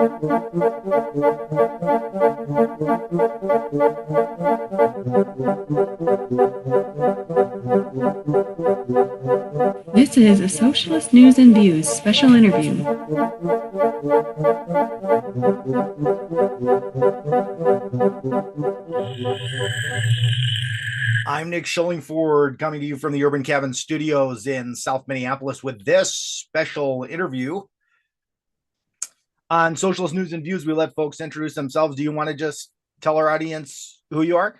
This is a Socialist News and Views special interview. I'm Nick Schillingford, coming to you from the Urban Cabin Studios in South Minneapolis with this special interview. On Socialist News and Views, we let folks introduce themselves. Do you want to just tell our audience who you are?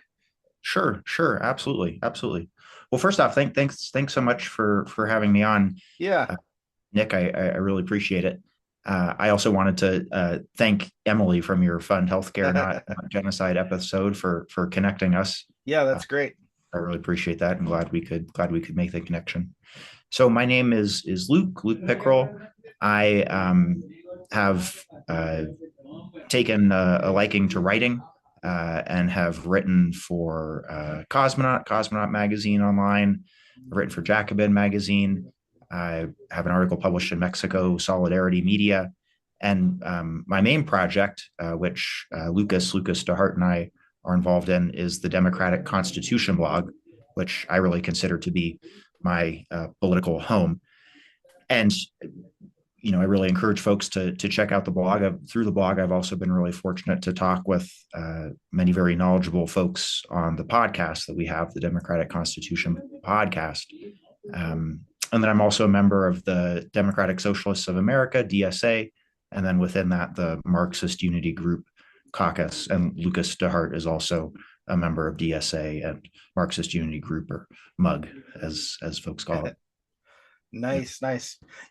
Sure, absolutely. Well, first off, thanks so much for having me on. Yeah. Nick, I really appreciate it. I also wanted to thank Emily from your Fund Healthcare Not Genocide episode for connecting us. Yeah, that's great. I really appreciate that. I'm glad we could make the connection. So my name is Luke Pickrell. I have taken a liking to writing and have written for Cosmonaut magazine online. I've written for Jacobin magazine. I have an article published in Mexico, Solidarity Media. And my main project, which Lucas DeHart and I are involved in, is the Democratic Constitution blog, which I really consider to be my political home. And I really encourage folks to check out the blog. Through the blog, I've also been really fortunate to talk with many very knowledgeable folks on the podcast that we have, the Democratic Constitution podcast. And then I'm also a member of the Democratic Socialists of America, DSA, and then within that, the Marxist Unity Group caucus. And Lucas DeHart is also a member of DSA and Marxist Unity Group, or MUG, as folks call it. Nice.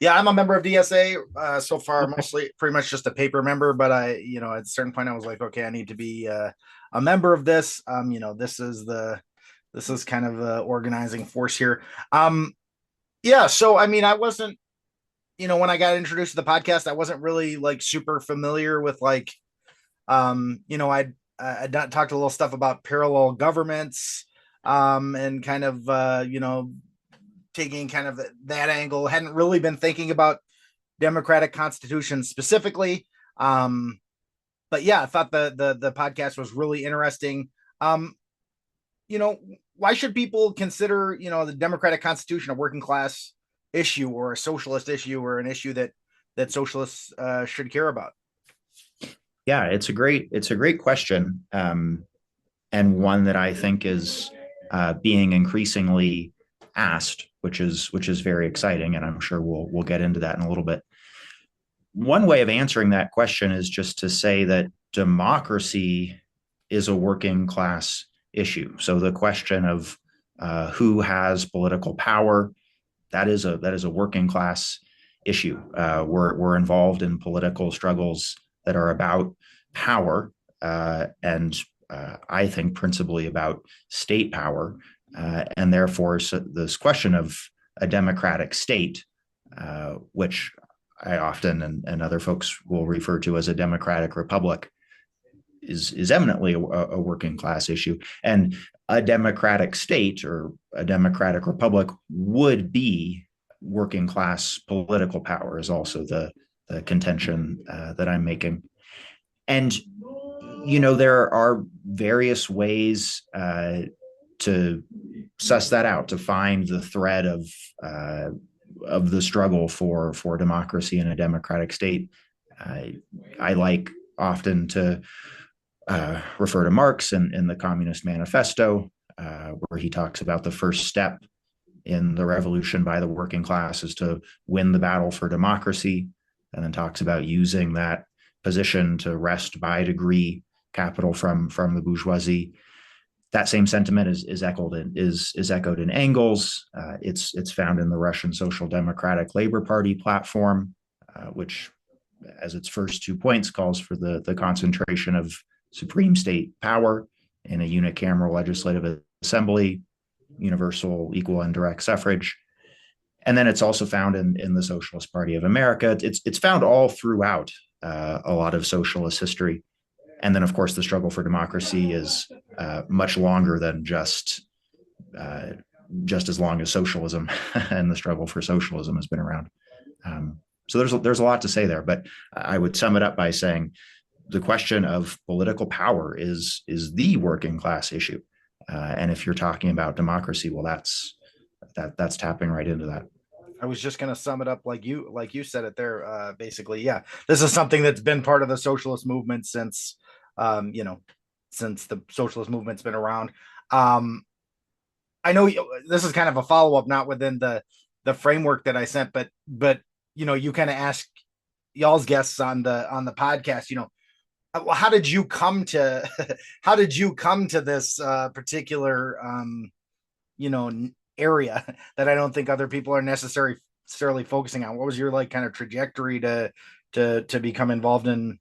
Yeah, I'm a member of DSA so far, mostly pretty much just a paper member, but at a certain point I was like, okay, I need to be a member of this. This is kind of the organizing force here. Yeah, so I mean, I wasn't, when I got introduced to the podcast, I wasn't really like super familiar with like, I talked a little stuff about parallel governments, and kind of, taking kind of that angle. Hadn't really been thinking about Democratic Constitution specifically. But yeah, I thought the podcast was really interesting. Why should people consider, the Democratic Constitution a working class issue or a socialist issue or an issue that socialists should care about? Yeah, it's a great question, and one that I think is being increasingly asked, which is very exciting, and I'm sure we'll get into that in a little bit. One way of answering that question is just to say that democracy is a working class issue. So the question of who has political power, that is a working class issue. We're involved in political struggles that are about power, and I think principally about state power. And therefore, this question of a democratic state, which I often and other folks will refer to as a democratic republic, is eminently a working class issue. And a democratic state or a democratic republic would be working class political power, is also the contention that I'm making. And, there are various ways to suss that out, to find the thread of the struggle for democracy in a democratic state. I like often to refer to Marx in the Communist Manifesto, where he talks about the first step in the revolution by the working class is to win the battle for democracy, and then talks about using that position to wrest by degree capital from the bourgeoisie. That same sentiment is echoed in Engels. It's found in the Russian Social Democratic Labor Party platform, which, as its first 2 points, calls for the concentration of supreme state power in a unicameral legislative assembly, universal, equal, and direct suffrage. And then it's also found in the Socialist Party of America. It's found all throughout a lot of socialist history. And then, of course, the struggle for democracy is much longer than just as long as socialism, and the struggle for socialism has been around. So there's a lot to say there, but I would sum it up by saying the question of political power is the working class issue. And if you're talking about democracy, well, that's tapping right into that. I was just going to sum it up like you said it there. Basically, yeah, this is something that's been part of the socialist movement since, since the socialist movement's been around. I know this is kind of a follow up, not within the framework that I sent, but you kind of ask y'all's guests on the podcast, how did you come to this particular area that I don't think other people are necessarily focusing on? What was your kind of trajectory to become involved in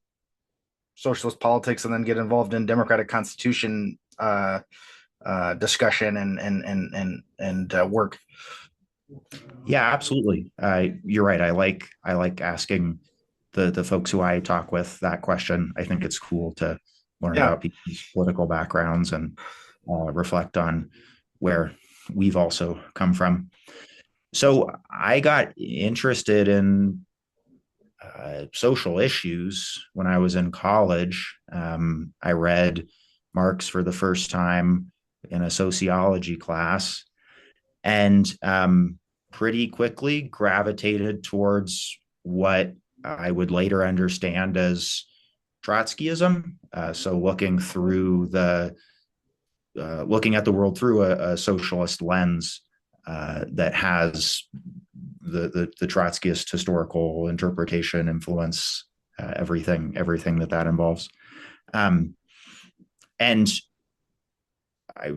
socialist politics and then get involved in democratic constitution discussion and work? Yeah, absolutely. You're right. I like asking the folks who I talk with that question. I think it's cool to learn about people's political backgrounds and reflect on where we've also come from. So I got interested in social issues when I was in college. I read Marx for the first time in a sociology class, and pretty quickly gravitated towards what I would later understand as Trotskyism. So looking at the world through a socialist lens that has the Trotskyist historical interpretation influence, everything that involves. And I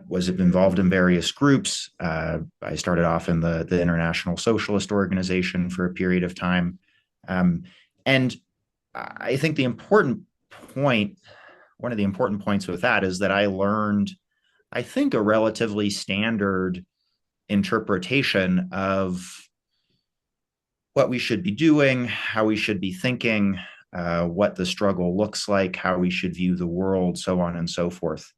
was involved in various groups. I started off in the International Socialist Organization for a period of time. And I think one of the important points with that is that I learned, I think, a relatively standard interpretation of what we should be doing, how we should be thinking, what the struggle looks like, how we should view the world, so on and so forth.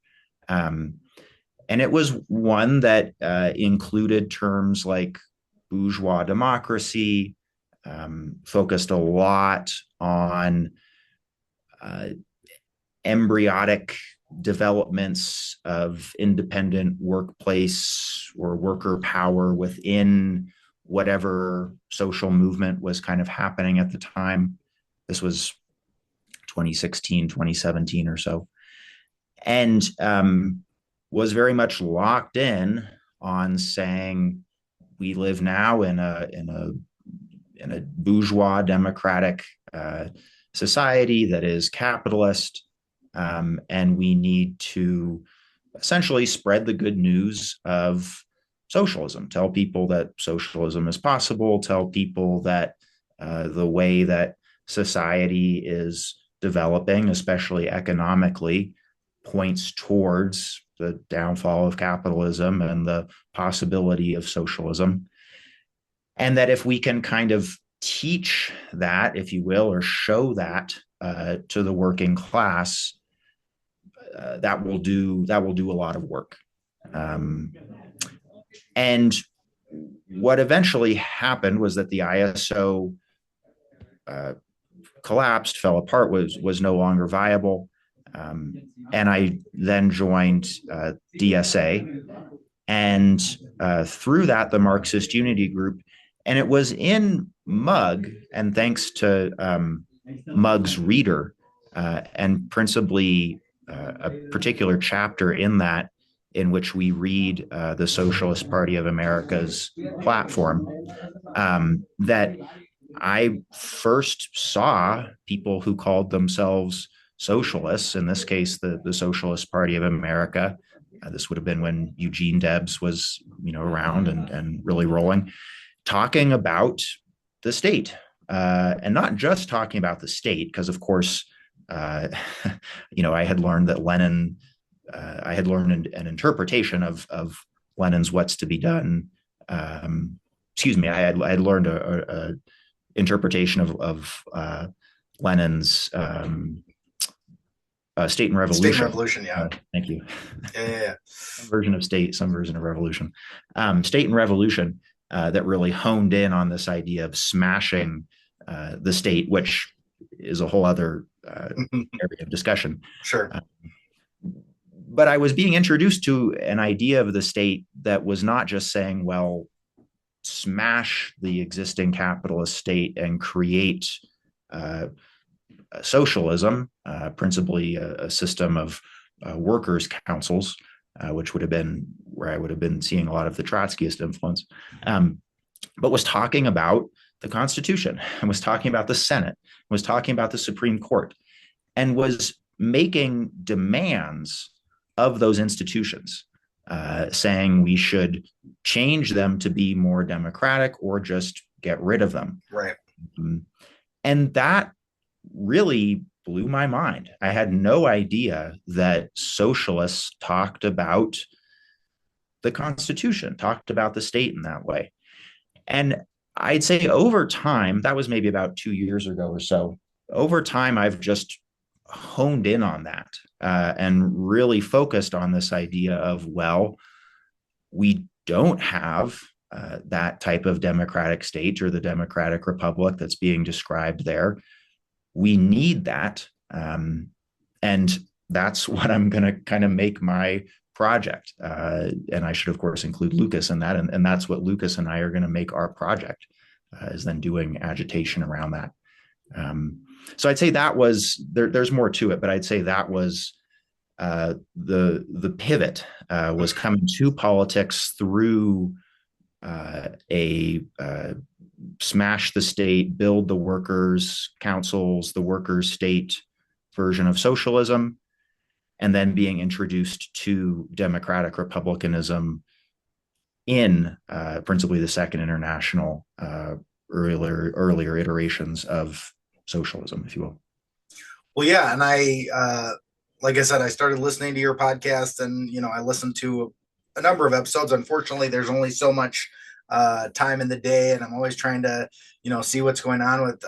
And it was one that included terms like bourgeois democracy, focused a lot on embryonic developments of independent workplace or worker power within whatever social movement was kind of happening at the time. This was 2016, 2017 or so. And was very much locked in on saying we live now in a bourgeois democratic society that is capitalist, and we need to essentially spread the good news of socialism. Tell people that socialism is possible. Tell people that the way that society is developing, especially economically, points towards the downfall of capitalism and the possibility of socialism. And that if we can kind of teach that, if you will, or show that to the working class, that will do a lot of work. And what eventually happened was that the ISO collapsed, fell apart, was no longer viable. And I then joined DSA, and through that, the Marxist Unity Group. And it was in Mug, and thanks to Mug's reader, and principally a particular chapter in that, in which we read the Socialist Party of America's platform, that I first saw people who called themselves socialists, in this case, the Socialist Party of America. This would have been when Eugene Debs was, around and really rolling, talking about the state, and not just talking about the state, because of course, I had learned that Lenin, I had learned an interpretation of Lenin's "What's to be done." I had learned a interpretation of Lenin's State and Revolution. State and Revolution, yeah. Thank you. Yeah. Some version of state, some version of revolution. State and Revolution that really honed in on this idea of smashing the state, which is a whole other area of discussion. Sure. But I was being introduced to an idea of the state that was not just saying, well, smash the existing capitalist state and create socialism, principally a system of workers' councils, which would have been where I would have been seeing a lot of the Trotskyist influence, but was talking about the Constitution, and was talking about the Senate, was talking about the Supreme Court, and was making demands of those institutions, saying we should change them to be more democratic or just get rid of them. Right. And that really blew my mind. I had no idea that socialists talked about the Constitution, talked about the state in that way. And I'd say over time, that was maybe about 2 years ago or so, over time, I've just honed in on that and really focused on this idea of, well, we don't have that type of democratic state or the democratic republic that's being described there. We need that. And that's what I'm going to kind of make my project. And I should, of course, include Lucas in that. And that's what Lucas and I are going to make our project, is then doing agitation around that. So I'd say that was, there's more to it, but I'd say that was the pivot was coming to politics through a smash the state, build the workers' councils, the workers' state version of socialism, and then being introduced to democratic republicanism in principally the Second International, earlier iterations of socialism, if you will. Well, yeah, and I, like I said, I started listening to your podcast, and I listened to a number of episodes. Unfortunately, there's only so much time in the day, and I'm always trying to, see what's going on with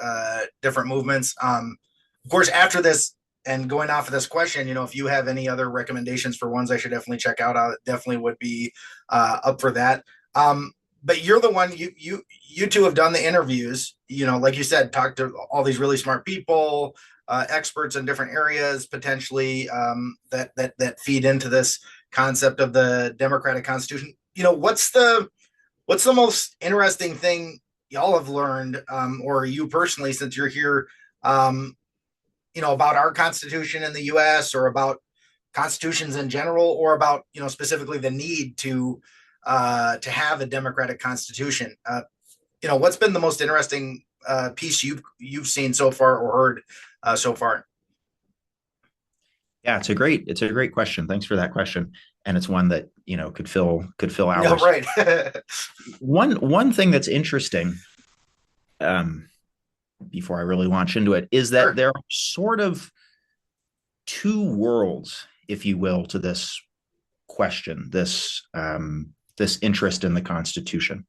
different movements. Of course, after this, and going off of this question, if you have any other recommendations for ones I should definitely check out, I definitely would be up for that. But you're the one, you two have done the interviews, like you said, talked to all these really smart people, experts in different areas, potentially, that feed into this concept of the democratic constitution. What's the most interesting thing y'all have learned, or you personally, since you're here, about our Constitution in the U.S., or about constitutions in general, or about, specifically the need to have a democratic constitution? What's been the most interesting piece you've seen so far or heard so far? Yeah, it's a great question. Thanks for that question. And it's one that, could fill hours. Yeah, right. One thing that's interesting, before I really launch into it, is that Sure. There are sort of two worlds, if you will, to this question, this interest in the Constitution.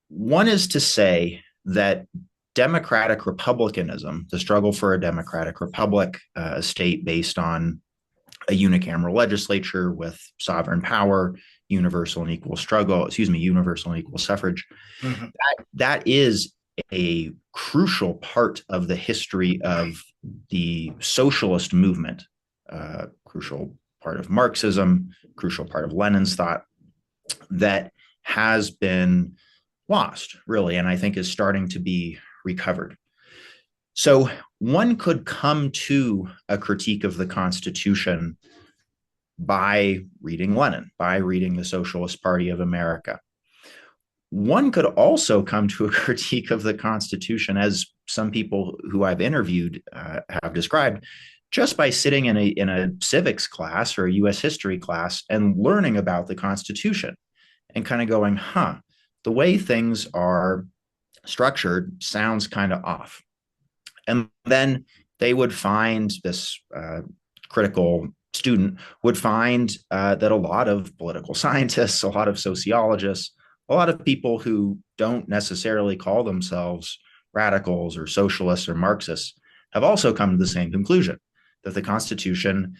One is to say that democratic republicanism, the struggle for a democratic republic, a state based on a unicameral legislature with sovereign power, universal and equal suffrage, Mm-hmm. that is a crucial part of the history of the socialist movement, crucial part of Marxism, crucial part of Lenin's thought, that has been lost, really, and I think is starting to be recovered. So one could come to a critique of the Constitution by reading Lenin, by reading the Socialist Party of America. One could also come to a critique of the Constitution, as some people who I've interviewed have described, just by sitting in a civics class or a U.S. history class and learning about the Constitution and kind of going, the way things are structured sounds kind of off. And then they would find, this critical student would find that a lot of political scientists, a lot of sociologists, a lot of people who don't necessarily call themselves radicals or socialists or Marxists have also come to the same conclusion, that the Constitution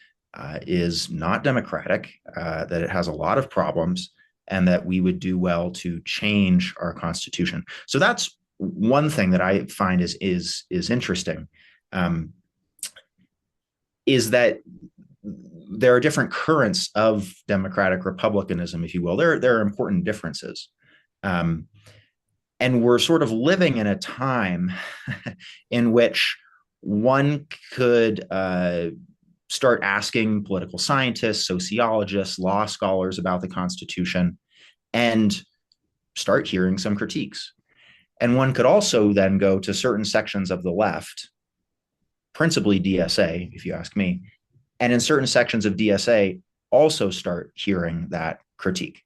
is not democratic, that it has a lot of problems, and that we would do well to change our Constitution. So that's one thing that I find is interesting is that there are different currents of democratic republicanism, if you will. There are important differences. And we're sort of living in a time in which one could start asking political scientists, sociologists, law scholars about the Constitution and start hearing some critiques. And one could also then go to certain sections of the left, principally DSA, if you ask me, and in certain sections of DSA also start hearing that critique.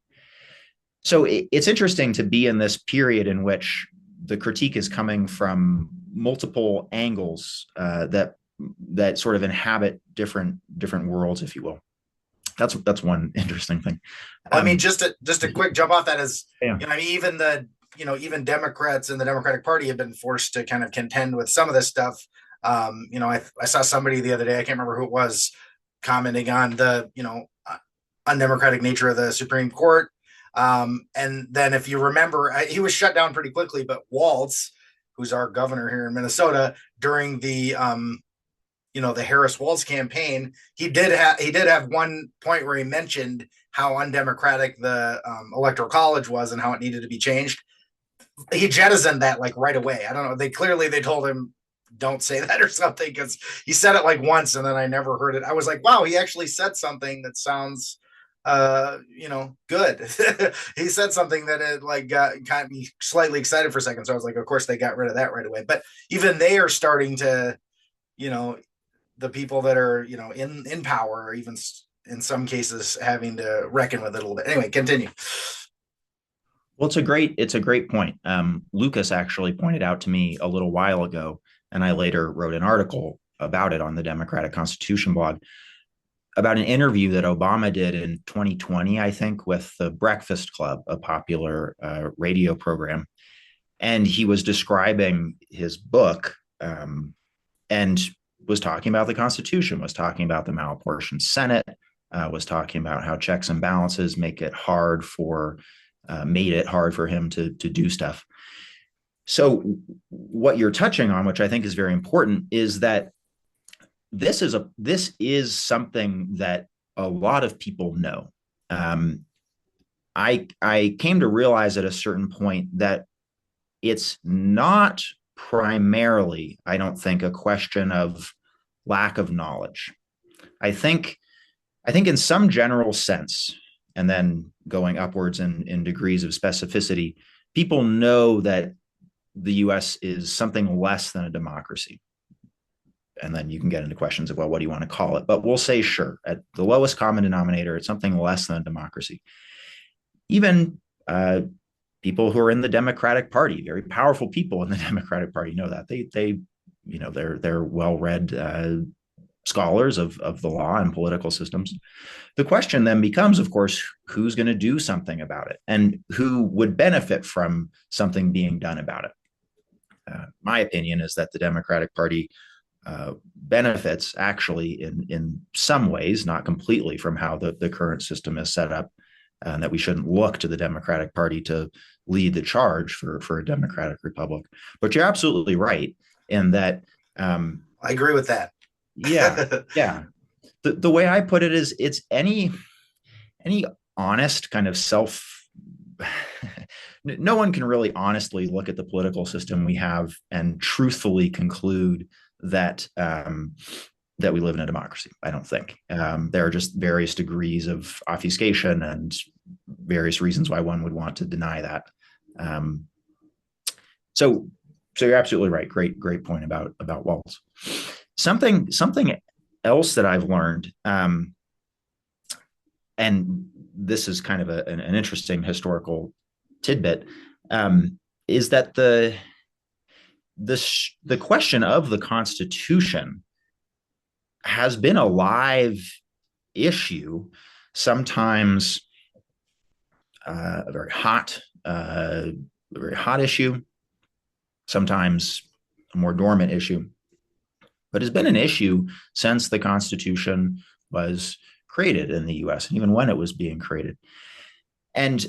So it's interesting to be in this period in which the critique is coming from multiple angles that sort of inhabit different worlds, if you will. That's one interesting thing. I mean, just a quick jump off that is, yeah. I mean, even Democrats in the Democratic Party have been forced to kind of contend with some of this stuff. I saw somebody the other day, I can't remember who it was, commenting on the, undemocratic nature of the Supreme Court. And then if you remember, he was shut down pretty quickly, but Walz, who's our governor here in Minnesota, during the, the Harris-Walz campaign, he did have one point where he mentioned how undemocratic the Electoral College was and how it needed to be changed. He jettisoned that like right away. I don't know. They told him, don't say that or something, because he said it like once and then I never heard it. I was like, wow, he actually said something that sounds good. He said something that it like got me slightly excited for a second. So I was like, of course they got rid of that right away. But even they are starting to, the people that are, in power, or even in some cases having to reckon with it a little bit. Anyway, continue. Well, it's a great point. Lucas actually pointed out to me a little while ago, and I later wrote an article about it on the Democratic Constitution blog, about an interview that Obama did in 2020, I think, with the Breakfast Club, a popular radio program. And he was describing his book and was talking about the Constitution, was talking about the malapportioned Senate, was talking about how checks and balances made it hard for him to do stuff. So what you're touching on, which I think is very important, is that this is something that a lot of people know. I came to realize at a certain point that it's not primarily, I don't think, a question of lack of knowledge. I think in some general sense, and then going upwards in degrees of specificity, people know that the US is something less than a democracy. And then you can get into questions of, well, what do you want to call it? But we'll say, sure, at the lowest common denominator, it's something less than a democracy. Even people who are in the Democratic Party, very powerful people in the Democratic Party, know that. They're well-read scholars of the law and political systems. The question then becomes, of course, who's going to do something about it and who would benefit from something being done about it. My opinion is that the Democratic Party benefits actually in some ways, not completely, from how the current system is set up, and that we shouldn't look to the Democratic Party to lead the charge for a democratic republic. But you're absolutely right in that. I agree with that. Yeah. Yeah. The way I put it is, it's any honest kind of no one can really honestly look at the political system we have and truthfully conclude that that we live in a democracy. I don't think. There are just various degrees of obfuscation and various reasons why one would want to deny that. So you're absolutely right. Great point about Walz. Something else that I've learned, and this is kind of an interesting historical tidbit, is that the question of the Constitution has been a live issue, sometimes a very hot issue, sometimes a more dormant issue, but has been an issue since the Constitution was created in the US, and even when it was being created. And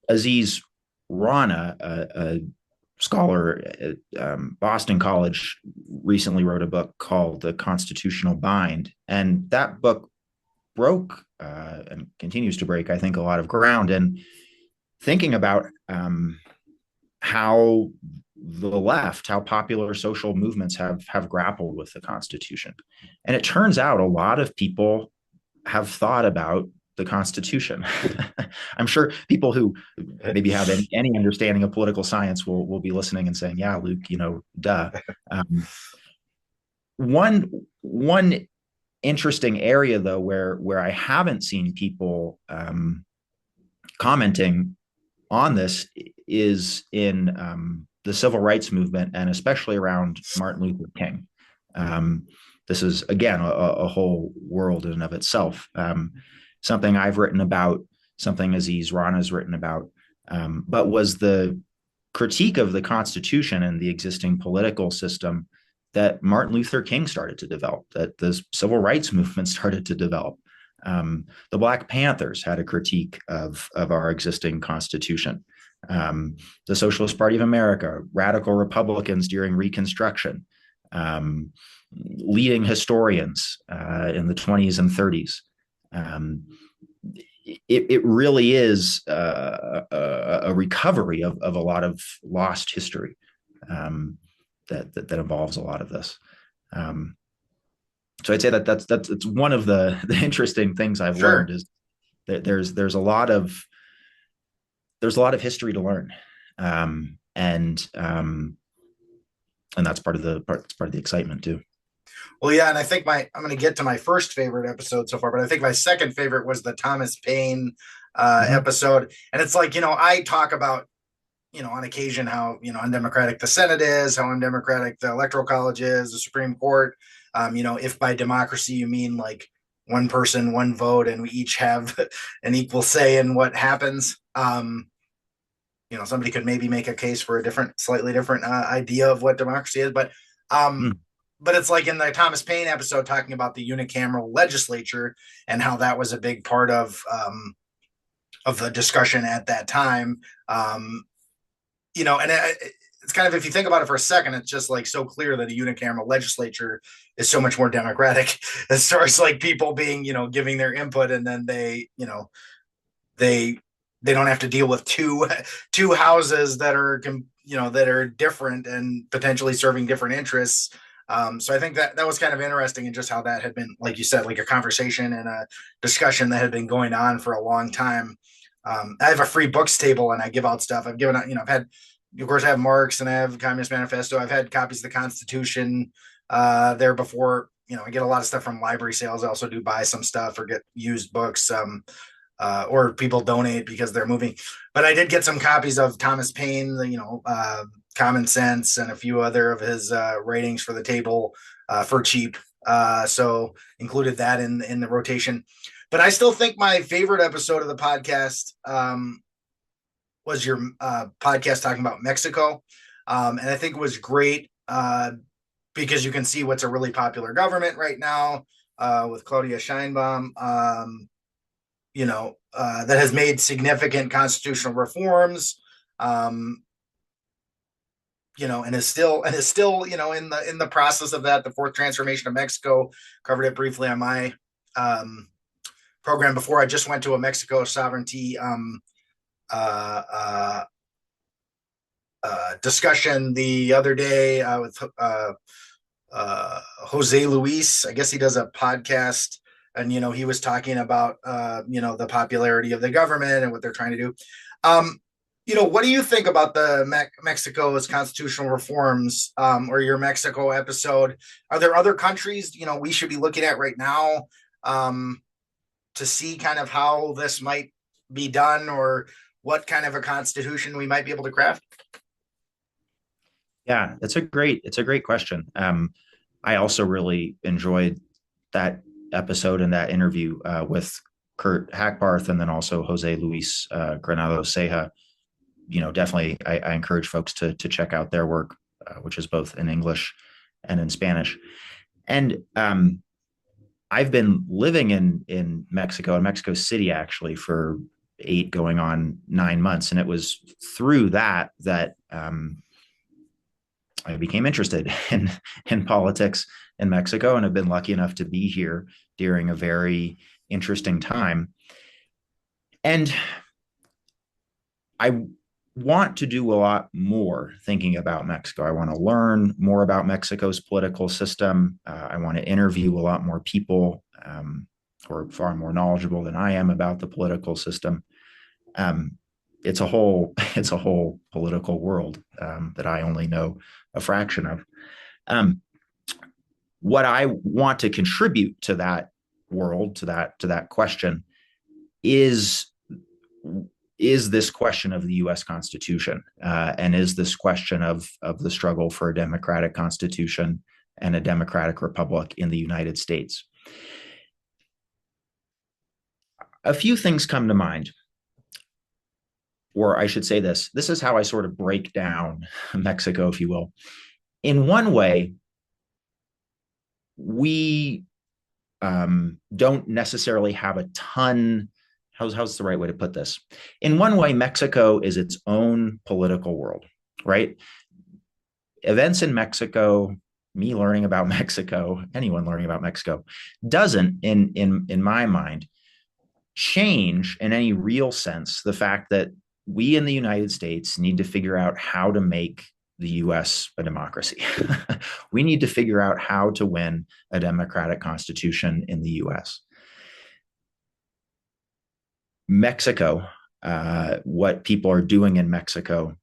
Aziz Rana, a scholar at Boston College recently wrote a book called The Constitutional Bind. And that book broke and continues to break, I think, a lot of ground in thinking about how the left, how popular social movements have grappled with the Constitution. And it turns out a lot of people have thought about the Constitution. I'm sure people who maybe have any understanding of political science will be listening and saying, "Yeah, Luke, duh." One interesting area though, where I haven't seen people commenting on this is in the civil rights movement, and especially around Martin Luther King. This is, again, a whole world in and of itself. Something I've written about, something Aziz Rana's written about, but was the critique of the Constitution and the existing political system that Martin Luther King started to develop, that the civil rights movement started to develop. The Black Panthers had a critique of our existing Constitution. The Socialist Party of America, radical Republicans during Reconstruction, leading historians in the 20s and 30s. It really is a recovery of a lot of lost history that involves a lot of this. So I'd say that's one of the interesting things I've learned is that there's a lot of history to learn, and that's part of the excitement too. Well, yeah, and I think I'm going to get to my first favorite episode so far, but I think my second favorite was the Thomas Paine episode, and it's like, I talk about, on occasion how, undemocratic the Senate is, how undemocratic the Electoral College is, the Supreme Court. If by democracy you mean like one person, one vote, and we each have an equal say in what happens. Somebody could maybe make a case for a slightly different idea of what democracy is, but it's like in the Thomas Paine episode talking about the unicameral legislature and how that was a big part of the discussion at that time. And it's kind of, if you think about it for a second, it's just like so clear that a unicameral legislature is so much more democratic as far as like people being, giving their input, and then they don't have to deal with two houses that are different and potentially serving different interests. So I think that was kind of interesting, and just how that had been, like you said, like a conversation and a discussion that had been going on for a long time. I have a free books table and I give out stuff. I've given out, I've had, of course, I have Marx and I have Communist Manifesto. I've had copies of the Constitution there before. I get a lot of stuff from library sales. I also do buy some stuff or get used books, or people donate because they're moving. But I did get some copies of Thomas Paine, Common Sense, and a few other of his writings for the table for cheap. So included that in the rotation. But I still think my favorite episode of the podcast was your podcast talking about Mexico. And I think it was great because you can see what's a really popular government right now with Claudia Sheinbaum, that has made significant constitutional reforms, and is still, in the process of that. The fourth transformation of Mexico, covered it briefly on my program before. I just went to a Mexico sovereignty discussion the other day with Jose Luis. I guess he does a podcast, and he was talking about the popularity of the government and what they're trying to do. What do you think about the Mexico's constitutional reforms, or your Mexico episode? Are there other countries we should be looking at right now to see kind of how this might be done, or what kind of a constitution we might be able to craft? Yeah, it's a great question. I also really enjoyed that episode and that interview with Kurt Hackbarth, and then also Jose Luis Granado Ceja. Definitely, I encourage folks to check out their work, which is both in English and in Spanish. And I've been living in Mexico City, actually, for 8 going on 9 months. And it was through that I became interested in politics in Mexico, and have been lucky enough to be here during a very interesting time. And I want to do a lot more thinking about Mexico. I want to learn more about Mexico's political system. I want to interview a lot more people who are far more knowledgeable than I am about the political system. Um, it's a whole political world that I only know a fraction of. What I want to contribute to that world, to that question, is this question of the U.S. Constitution, and is this question of the struggle for a democratic constitution and a democratic republic in the United States. A few things come to mind, or I should say this is how I sort of break down Mexico, if you will. In one way, we don't necessarily have a ton. How's the right way to put this? In one way, Mexico is its own political world, right? Events in Mexico, me learning about Mexico, anyone learning about Mexico, doesn't, in my mind, change in any real sense the fact that we in the United States need to figure out how to make the US a democracy. We need to figure out how to win a democratic constitution in the US. Mexico, what people are doing in Mexico,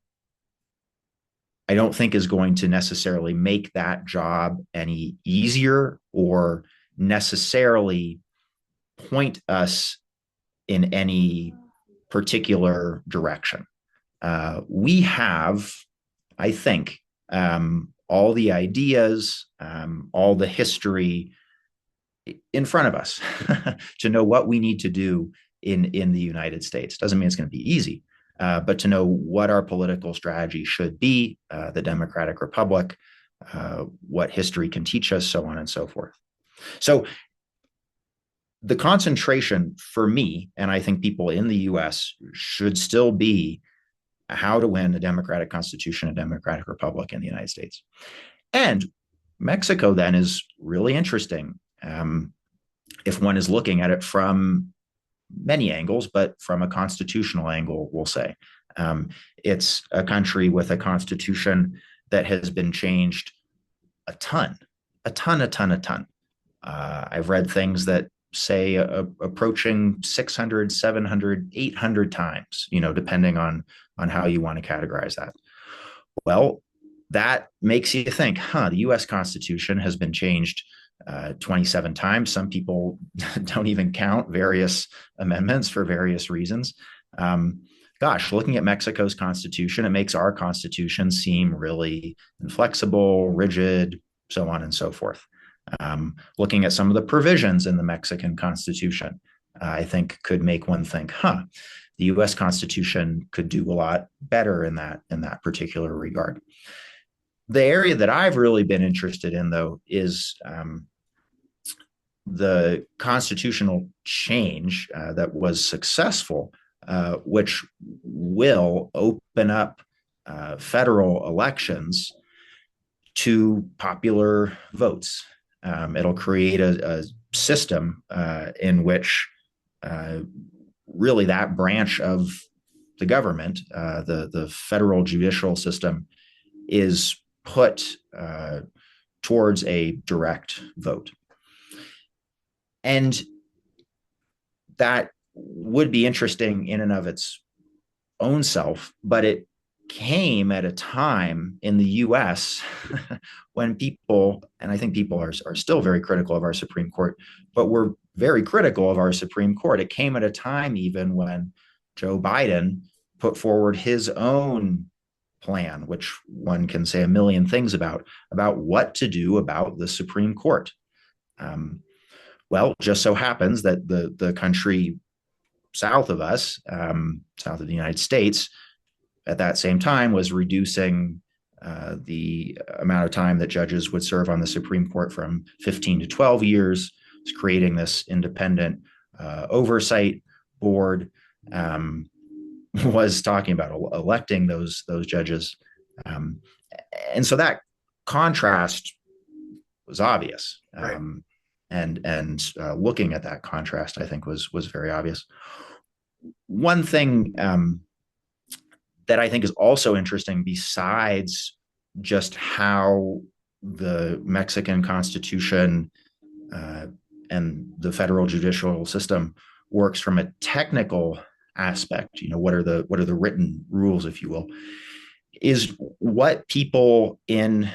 I don't think is going to necessarily make that job any easier or necessarily point us in any particular direction. We have, I think, all the ideas, all the history in front of us to know what we need to do in the United States. Doesn't mean it's going to be easy, but to know what our political strategy should be, the Democratic Republic, what history can teach us, so on and so forth. So the concentration for me, and I think people in the US, should still be how to win a democratic constitution, a democratic republic in the United States. And Mexico then is really interesting if one is looking at it from many angles, but from a constitutional angle, we'll say. It's a country with a constitution that has been changed a ton. I've read things that say approaching 600, 700, 800 times, depending on how you want to categorize that. Well, that makes you think, the US Constitution has been changed 27 times. Some people don't even count various amendments for various reasons. Looking at Mexico's constitution, it makes our constitution seem really inflexible, rigid, so on and so forth. Looking at some of the provisions in the Mexican constitution, I think could make one think, the US Constitution could do a lot better in that particular regard. The area that I've really been interested in, though, is the constitutional change that was successful, which will open up federal elections to popular votes. It'll create a system in which really that branch of the government, the federal judicial system, is put towards a direct vote. And that would be interesting in and of its own self, but it came at a time in the US when people, and I think people are still very critical of our Supreme Court, but we're very critical of our Supreme Court. It came at a time even when Joe Biden put forward his own plan, which one can say a million things about what to do about the Supreme Court. Well, just so happens that the country south of us, south of the United States, at that same time was reducing the amount of time that judges would serve on the Supreme Court from 15 to 12 years. It's creating this independent oversight board, was talking about electing those judges. And so that contrast was obvious. Right. And looking at that contrast, I think was very obvious. One thing that I think is also interesting, besides just how the Mexican Constitution and the federal judicial system works from a technical aspect, what are the written rules, if you will, is what people in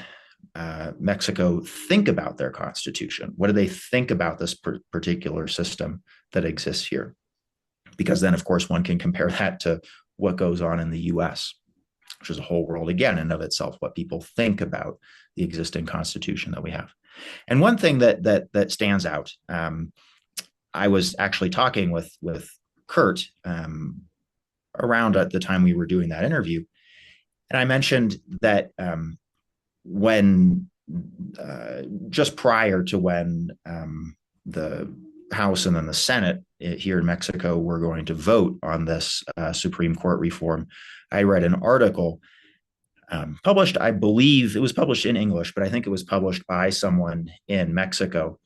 Mexico think about their constitution. What do they think about this particular system that exists here? Because then, of course, one can compare that to what goes on in the US, which is a whole world again in of itself, what people think about the existing constitution that we have. And one thing that stands out, I was actually talking with Kurt around at the time we were doing that interview, and I mentioned that when just prior to when the House and then the Senate here in Mexico were going to vote on this Supreme Court reform, I read an article published, I believe it was published in English, but I think it was published by someone in Mexico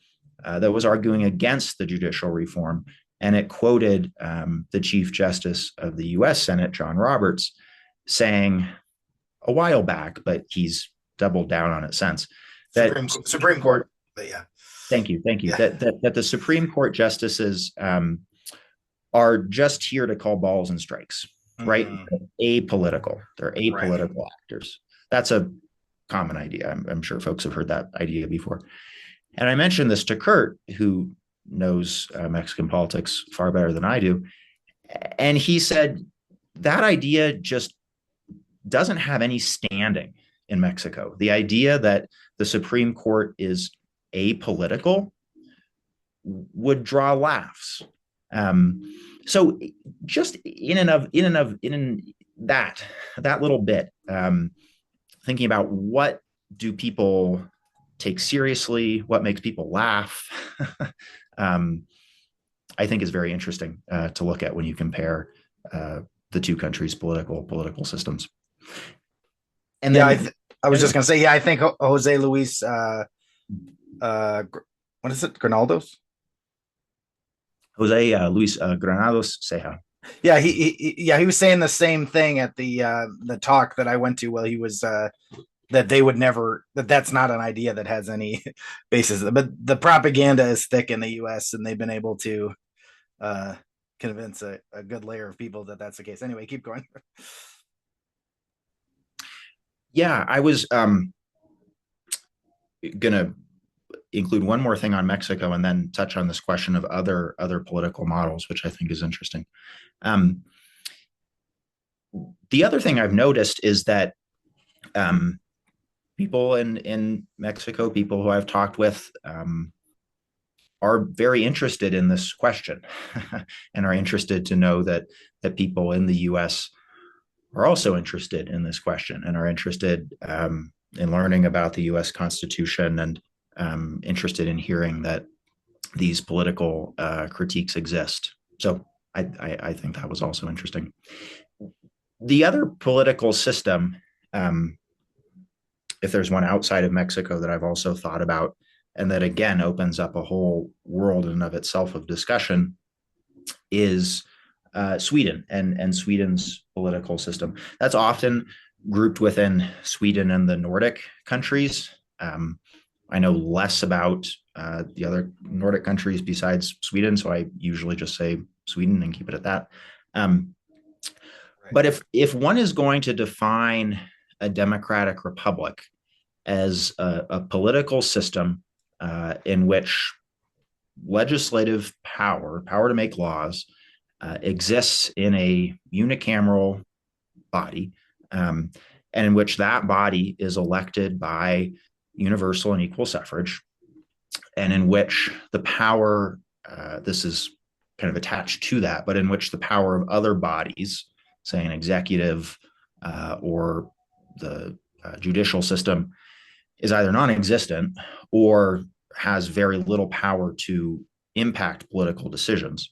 that was arguing against the judicial reform. And it quoted the Chief Justice of the US Senate, John Roberts, saying a while back, but he's doubled down on it since, that Supreme Court. But yeah. Thank you. Yeah. That the Supreme Court justices are just here to call balls and strikes, right? Apolitical. They're apolitical actors. That's a common idea. I'm sure folks have heard that idea before. And I mentioned this to Kurt, who knows Mexican politics far better than I do. And he said that idea just doesn't have any standing in Mexico. The idea that the Supreme Court is apolitical would draw laughs. So just in that little bit, thinking about what do people take seriously, what makes people laugh, I think is very interesting to look at when you compare the two countries' political systems. And then, I was just going to say, I think Jose Luis, what is it? Granados? Jose Luis Granados Ceja. Yeah, he was saying the same thing at the talk that I went to. Well, he was that they would never, that's not an idea that has any basis. But the propaganda is thick in the U.S. and they've been able to convince a good layer of people that that's the case. Anyway, keep going. Yeah, I was gonna include one more thing on Mexico and then touch on this question of other political models, which I think is interesting. The other thing I've noticed is that people in Mexico, people who I've talked with, are very interested in this question and are interested to know that people in the U.S. are also interested in this question and are interested in learning about the U.S. Constitution and interested in hearing that these political critiques exist. So I think that was also interesting. The other political system, if there's one outside of Mexico that I've also thought about, and that again opens up a whole world in and of itself of discussion, is Sweden and Sweden's political system. That's often grouped within Sweden and the Nordic countries. I know less about the other Nordic countries besides Sweden, so I usually just say Sweden and keep it at that. But if one is going to define a democratic republic as a political system in which legislative power to make laws, exists in a unicameral body, and in which that body is elected by universal and equal suffrage, and in which the power, this is kind of attached to that, but in which the power of other bodies, say an executive or the judicial system, is either non-existent or has very little power to impact political decisions.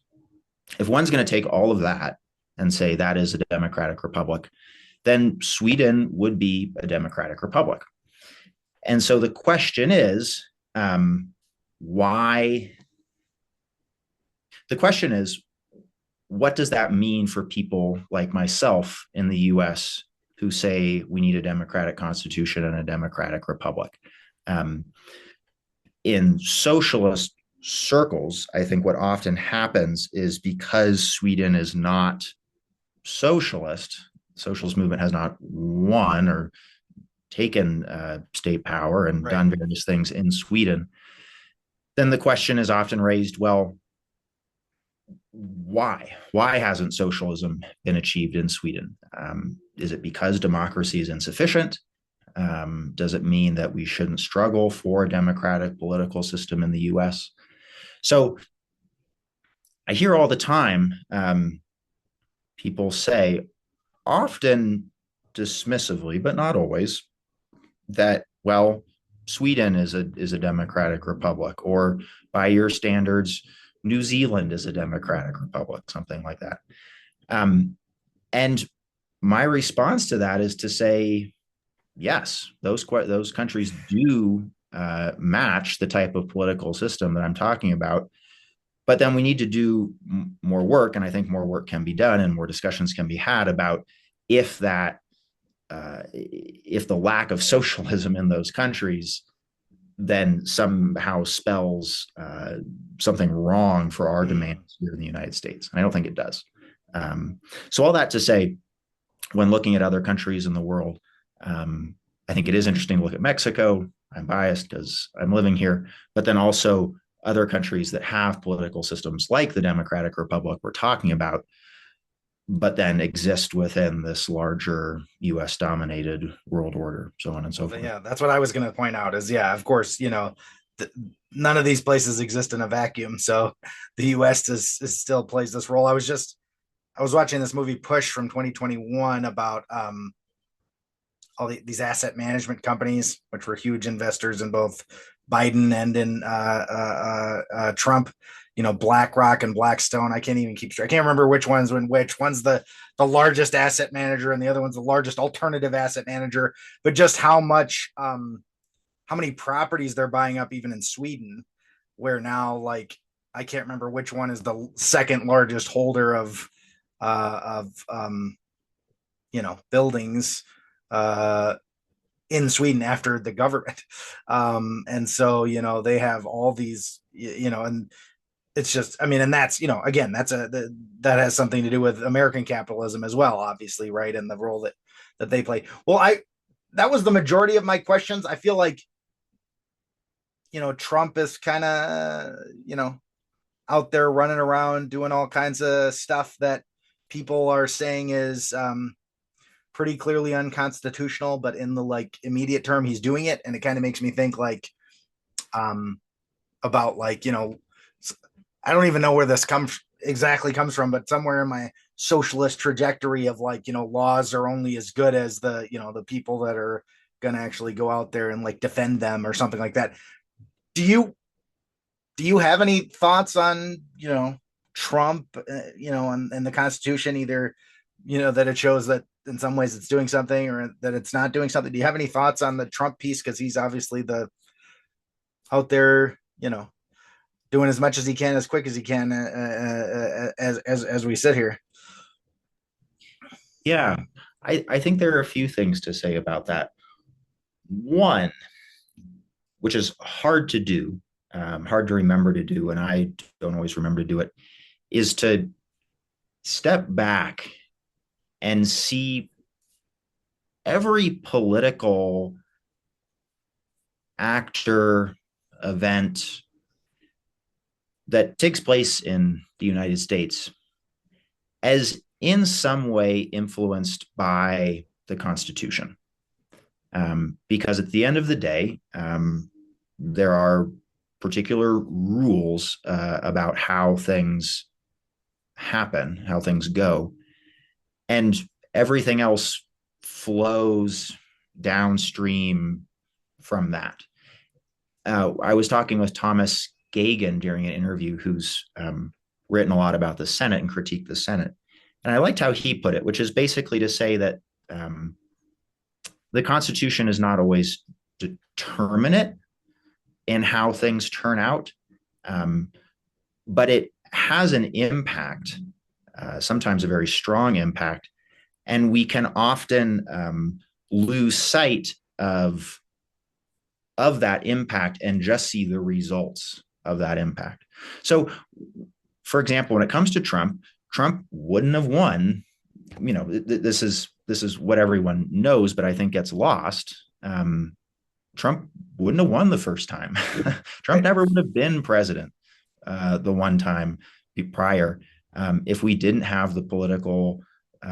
If one's going to take all of that and say that is a democratic republic, then Sweden would be a democratic republic. And so the question is, why? The question is, what does that mean for people like myself in the US who say we need a democratic constitution and a democratic republic? In socialist circles, I think what often happens is because Sweden is not socialist, the socialist movement has not won or taken state power and done various things in Sweden, then the question is often raised, well, why? Why hasn't socialism been achieved in Sweden? Is it because democracy is insufficient? Does it mean that we shouldn't struggle for a democratic political system in the US? So I hear all the time people say, often dismissively, but not always, that, well, Sweden is a democratic republic, or by your standards, New Zealand is a democratic republic, something like that. And my response to that is to say, yes, those countries do match the type of political system that I'm talking about. But then we need to do more work, and I think more work can be done, and more discussions can be had about if the lack of socialism in those countries then somehow spells something wrong for our demands here in the United States. And I don't think it does. So all that to say, when looking at other countries in the world, I think it is interesting to look at Mexico. I'm biased because I'm living here, but then also other countries that have political systems like the Democratic Republic we're talking about, but then exist within this larger US dominated world order, so on and so forth. Yeah, that's what I was going to point out is, yeah, of course, none of these places exist in a vacuum. So the US is still plays this role. I was watching this movie Push from 2021 about all these asset management companies, which were huge investors in both Biden and in Trump. BlackRock and Blackstone. I can't even keep straight. I can't remember which one's when which. One's the largest asset manager, and the other one's the largest alternative asset manager. But just how many properties they're buying up, even in Sweden, where now, like, I can't remember which one is the second largest holder of buildings in Sweden after the government. And so, they have all these, and it's just, and that's, again, that has something to do with American capitalism as well, obviously, right? And the role that they play. Well, that was the majority of my questions. I feel like, Trump is kind of, out there running around doing all kinds of stuff that people are saying is pretty clearly unconstitutional, but in the immediate term, he's doing it. And it kind of makes me think about I don't even know where this exactly comes from, but somewhere in my socialist trajectory of laws are only as good as the people that are going to actually go out there and defend them or something like that. Do you have any thoughts on, Trump, and the Constitution, either, that it shows that in some ways it's doing something or that it's not doing something? Do you have any thoughts on the Trump piece? Because he's obviously out there, doing as much as he can, as quick as he can, as we sit here. Yeah, I think there are a few things to say about that. One, which is hard to do, hard to remember to do, and I don't always remember to do it, is to step back and see every political actor, event that takes place in the United States as in some way influenced by the Constitution. Because at the end of the day, there are particular rules about how things happen, how things go, and everything else flows downstream from that. I was talking with Thomas Gagan during an interview, who's written a lot about the Senate and critiqued the Senate. And I liked how he put it, which is basically to say that the Constitution is not always determinate in how things turn out, but it has an impact, sometimes a very strong impact, and we can often lose sight of that impact and just see the results of that impact. So, for example, when it comes to Trump wouldn't have won. This is what everyone knows, but I think gets lost. Trump wouldn't have won the first time. Trump never would have been president the one time prior if we didn't have the political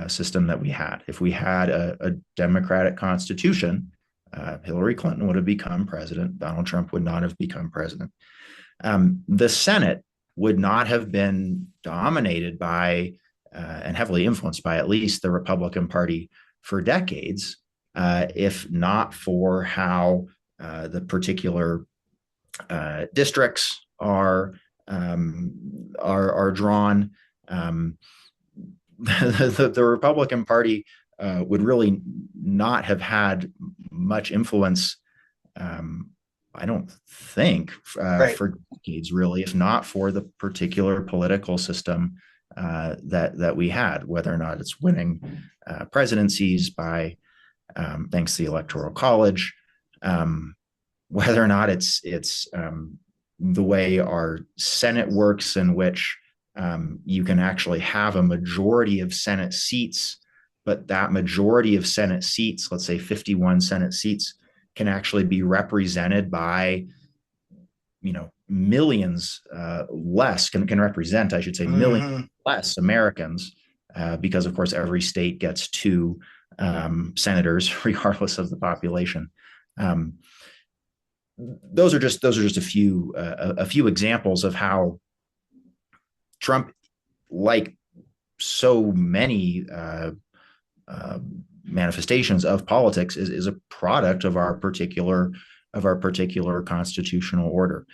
system that we had. If we had a democratic constitution, Hillary Clinton would have become president. Donald Trump would not have become president. The Senate would not have been dominated by and heavily influenced by at least the Republican Party for decades, if not for how the particular districts are drawn. The Republican Party would really not have had much influence, I don't think, for decades, really, if not for the particular political system that we had, whether or not it's winning presidencies by thanks to the Electoral College, whether or not it's the way our Senate works, in which you can actually have a majority of Senate seats, but that majority of Senate seats, let's say 51 Senate seats, can actually be represented by, millions less, can represent, I should say, millions less Americans, because of course every state gets 2 senators, regardless of the population. Those are just a few examples of how Trump, like so many manifestations of politics, is a product of our particular constitutional order.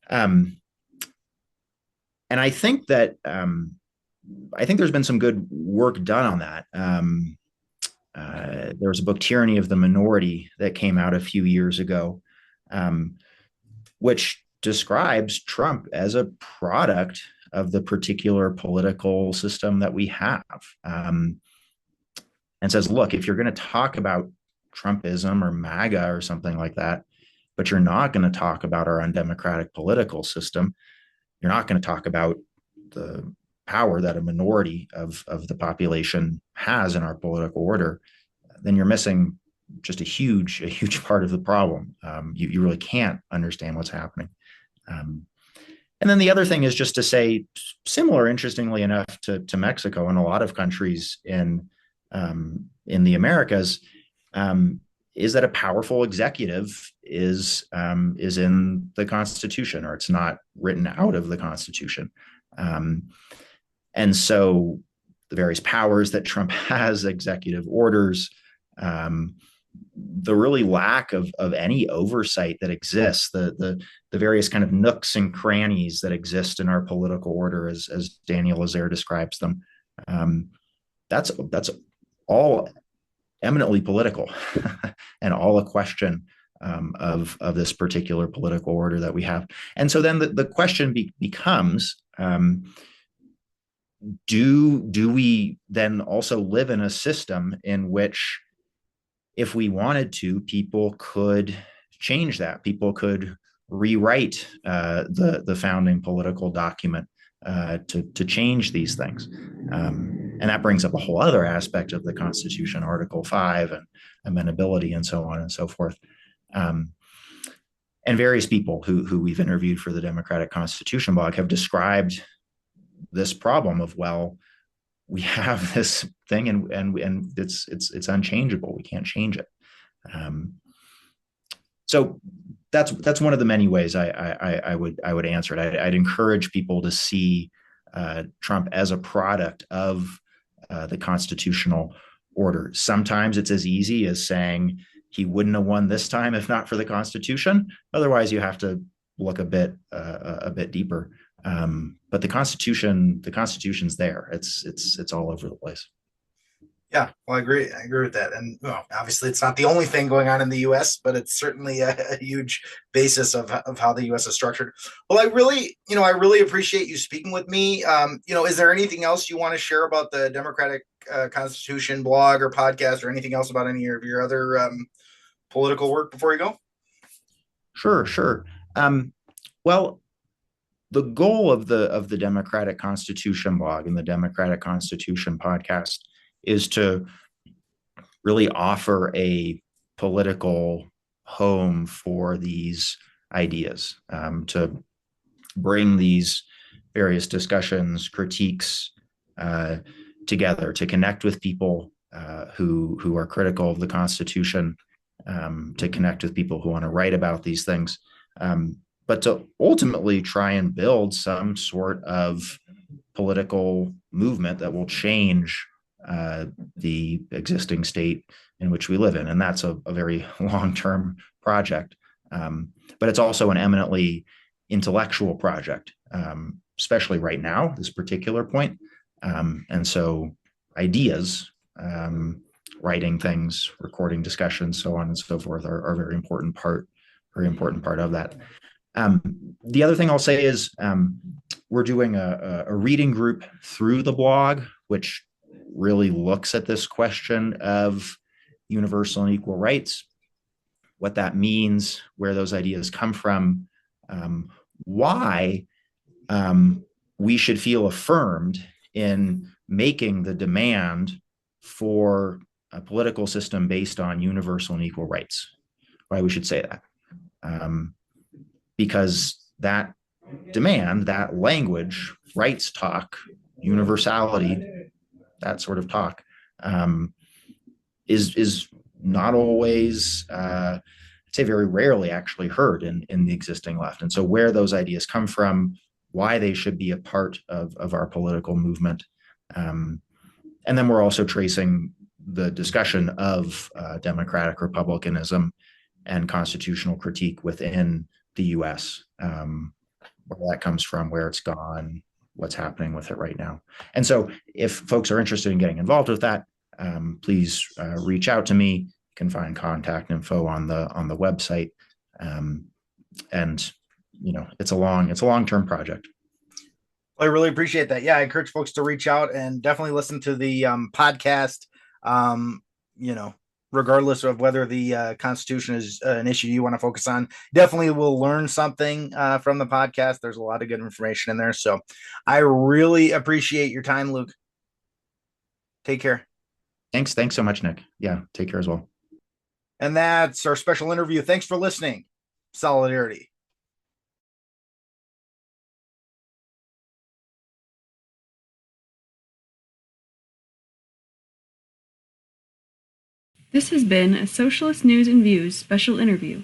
And I think that there's been some good work done on that. There was a book, Tyranny of the Minority, that came out a few years ago, which describes Trump as a product of the particular political system that we have, and says, look, if you're going to talk about Trumpism or MAGA or something like that, but you're not going to talk about our undemocratic political system, you're not going to talk about the power that a minority of the population has in our political order, then you're missing just a huge part of the problem. You really can't understand what's happening. And then the other thing is just to say, similar, interestingly enough, to Mexico and a lot of countries in the Americas, is that a powerful executive is in the Constitution, or it's not written out of the Constitution. And so the various powers that Trump has, executive orders, the really lack of any oversight that exists, the various kind of nooks and crannies that exist in our political order, as Daniel Lazaire describes them, that's all eminently political and all a question of this particular political order that we have. And so then the question becomes, do we then also live in a system in which, if we wanted to, people could change that? People could rewrite the founding political document to change these things. And that brings up a whole other aspect of the Constitution, Article 5 and amendability and so on and so forth. And various people who we've interviewed for the Democratic Constitution blog have described this problem of, well, we have this thing and it's unchangeable. We can't change it. So that's one of the many ways I would answer it. I'd encourage people to see Trump as a product of the constitutional order. Sometimes it's as easy as saying he wouldn't have won this time if not for the Constitution. Otherwise, you have to look a bit deeper. But the Constitution's there. It's all over the place. Yeah, well, I agree. I agree with that. And well, obviously, it's not the only thing going on in the U.S., but it's certainly a huge basis of how the U.S. is structured. Well, I really appreciate you speaking with me. Is there anything else you want to share about the Democratic Constitution blog or podcast, or anything else about any of your other political work before you go? Sure, sure. Well, the goal of the Democratic Constitution blog and the Democratic Constitution podcast is to really offer a political home for these ideas, to bring these various discussions, critiques together, to connect with people who are critical of the Constitution, to connect with people who want to write about these things, but to ultimately try and build some sort of political movement that will change the existing state in which we live in. And that's a very long-term project. But it's also an eminently intellectual project, especially right now, this particular point. And so ideas, writing things, recording discussions, so on and so forth are a very important part of that. The other thing I'll say is we're doing a reading group through the blog, which really looks at this question of universal and equal rights, what that means, where those ideas come from, why we should feel affirmed in making the demand for a political system based on universal and equal rights, why we should say that. Because that demand, that language, rights talk, universality, that sort of talk, is not always, I'd say very rarely actually heard in the existing left. And so where those ideas come from, why they should be a part of our political movement. And then we're also tracing the discussion of democratic republicanism and constitutional critique within the US, where that comes from, where it's gone, what's happening with it right now. And so if folks are interested in getting involved with that, please reach out to me. You can find contact info on the website. And it's a long-term project. I really appreciate that. Yeah, I encourage folks to reach out and definitely listen to the podcast. Regardless of whether the Constitution is an issue you want to focus on, definitely will learn something from the podcast. There's a lot of good information in there. So I really appreciate your time, Luke. Take care. Thanks so much, Nick. Yeah, take care as well. And that's our special interview. Thanks for listening. Solidarity. This has been a Socialist News and Views special interview.